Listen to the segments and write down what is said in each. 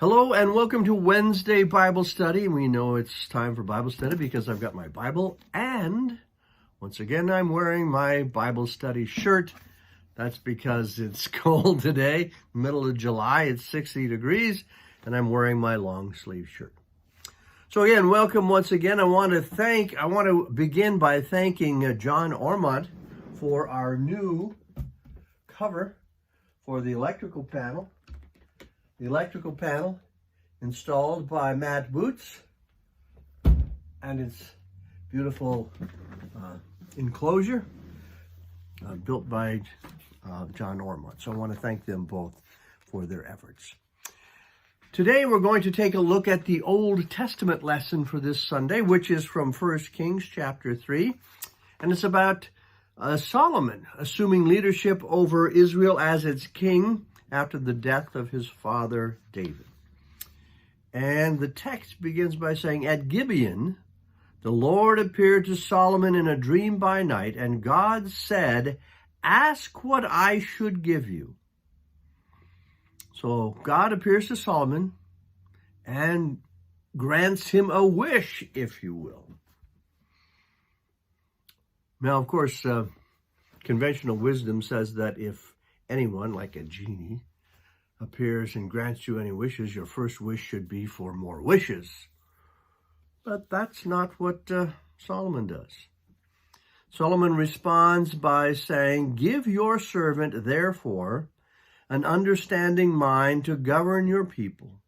Hello and welcome to Wednesday Bible Study. We know it's time for Bible study because I've got my Bible and once again I'm wearing my Bible study shirt. That's because it's cold today, middle of July, it's 60 degrees, and I'm wearing my long sleeve shirt. So again, welcome once again. I want to begin by thanking John Ormond for our new cover for the electrical panel. The electrical panel installed by Matt Boots, and its beautiful enclosure built by John Ormond. So I want to thank them both for their efforts. Today we're going to take a look at the Old Testament lesson for this Sunday, which is from 1 Kings chapter 3, and it's about Solomon assuming leadership over Israel as its king after the death of his father David. And the text begins by saying, "At Gibeon, the Lord appeared to Solomon in a dream by night, and God said, 'Ask what I should give you.'" So God appears to Solomon and grants him a wish, if you will. Now, of course, conventional wisdom says that if anyone, like a genie, appears and grants you any wishes, your first wish should be for more wishes. But that's not what Solomon does. Solomon responds by saying, "Give your servant, therefore, an understanding mind to govern your people,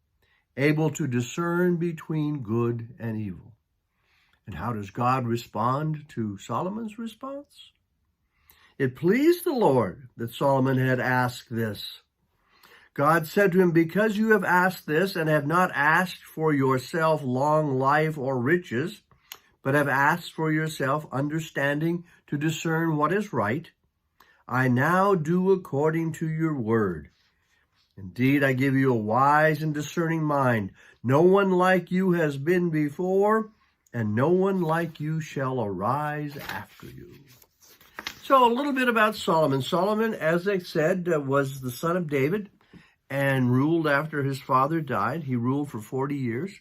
able to discern between good and evil." And how does God respond to Solomon's response? It pleased the Lord that Solomon had asked this. God said to him, "Because you have asked this and have not asked for yourself long life or riches, but have asked for yourself understanding to discern what is right, I now do according to your word. Indeed, I give you a wise and discerning mind. No one like you has been before, and no one like you shall arise after you." So a little bit about Solomon. Solomon, as I said, was the son of David and ruled after his father died. He ruled for 40 years,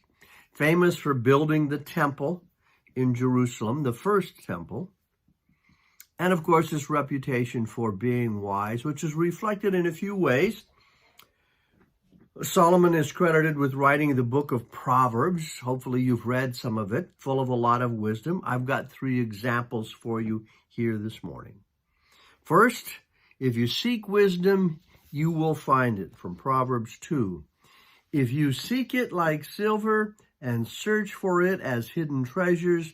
famous for building the temple in Jerusalem, the first temple. And of course, his reputation for being wise, which is reflected in a few ways. Solomon is credited with writing the book of Proverbs. Hopefully you've read some of it, full of a lot of wisdom. I've got 3 examples for you here this morning. First, if you seek wisdom, you will find it, from Proverbs 2. "If you seek it like silver and search for it as hidden treasures,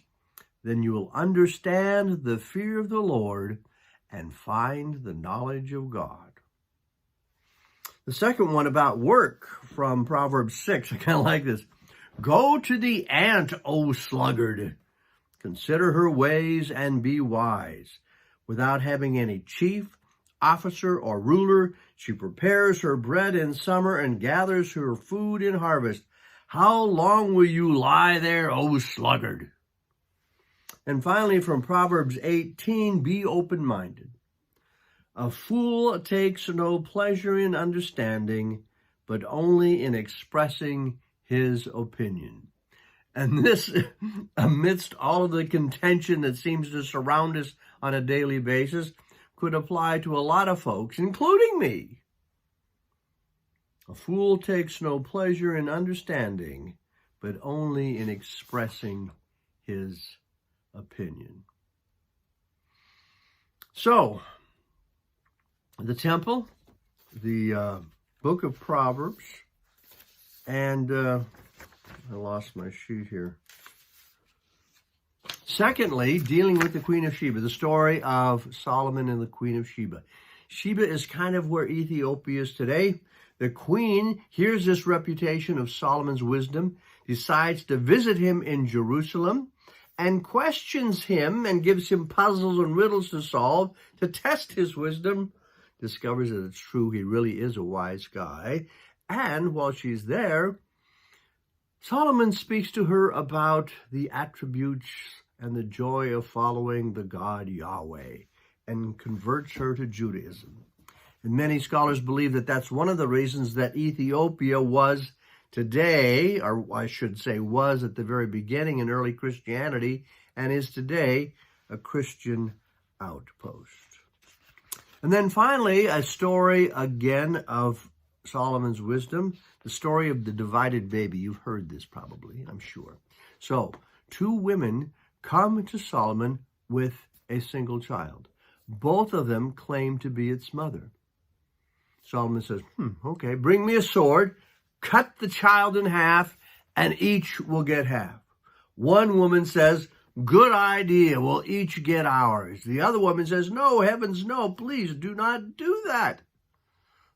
then you will understand the fear of the Lord and find the knowledge of God." The second one about work, from Proverbs 6. I kind of like this. "Go to the ant, O sluggard. Consider her ways and be wise. Without having any chief, officer, or ruler, she prepares her bread in summer and gathers her food in harvest. How long will you lie there, O sluggard?" And finally, from Proverbs 18, "Be open-minded. A fool takes no pleasure in understanding, but only in expressing his opinion." And this, amidst all of the contention that seems to surround us on a daily basis, could apply to a lot of folks, including me. A fool takes no pleasure in understanding, but only in expressing his opinion. So, the temple, the book of Proverbs, and I lost my sheet here. Secondly, dealing with the Queen of Sheba, the story of Solomon and the Queen of Sheba. Sheba is kind of where Ethiopia is today. The queen hears this reputation of Solomon's wisdom, decides to visit him in Jerusalem, and questions him and gives him puzzles and riddles to solve to test his wisdom, discovers that it's true, he really is a wise guy. And while she's there, Solomon speaks to her about the attributes and the joy of following the God Yahweh and converts her to Judaism. And many scholars believe that that's one of the reasons that Ethiopia was today, or I should say was at the very beginning in early Christianity, and is today a Christian outpost. And then finally, a story again of Solomon's wisdom, the story of the divided baby. You've heard this probably, I'm sure. So, two women come to Solomon with a single child. Both of them claim to be its mother. Solomon says, okay, bring me a sword, cut the child in half, and each will get half. One woman says, good idea, we'll each get ours. The other woman says, no, heavens no, please do not do that.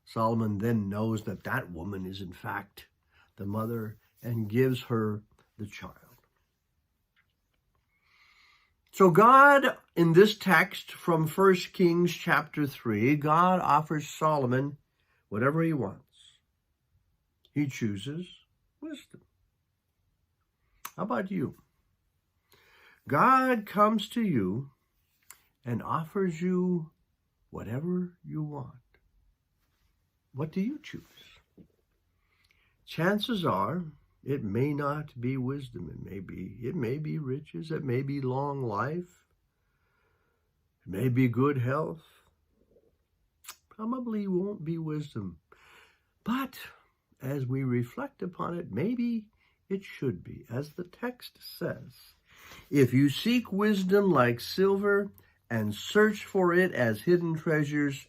Solomon then knows that that woman is in fact the mother and gives her the child. So God, in this text from 1 Kings chapter 3, God offers Solomon whatever he wants. He chooses wisdom. How about you? God comes to you and offers you whatever you want. What do you choose? Chances are it may not be wisdom. It may be riches. It may be long life. It may be good health. Probably won't be wisdom. But as we reflect upon it, maybe it should be. As the text says, if you seek wisdom like silver and search for it as hidden treasures,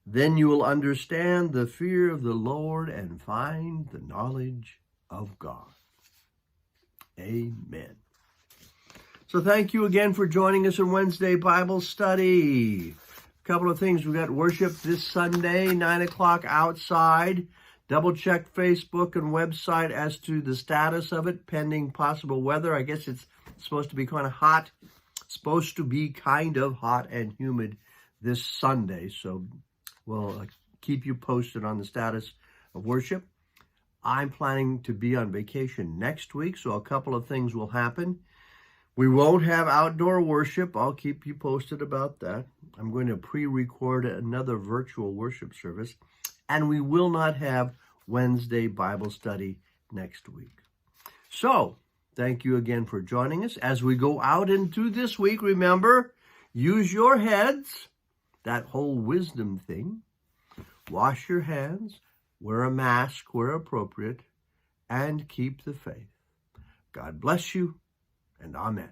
then you will understand the fear of the Lord and find the knowledge of God. Amen. So thank you again for joining us in Wednesday Bible study. A couple of things. We've got worship this Sunday, 9 o'clock outside. Double check Facebook and website as to the status of it, pending possible weather. I guess it's supposed to be kind of hot. Supposed to be kind of hot and humid this Sunday. So we'll keep you posted on the status of worship. I'm planning to be on vacation next week, so a couple of things will happen. We won't have outdoor worship. I'll keep you posted about that. I'm going to pre-record another virtual worship service, and we will not have Wednesday Bible study next week. So, thank you again for joining us. As we go out into this week, remember, use your heads, that whole wisdom thing. Wash your hands, wear a mask where appropriate, and keep the faith. God bless you, and amen.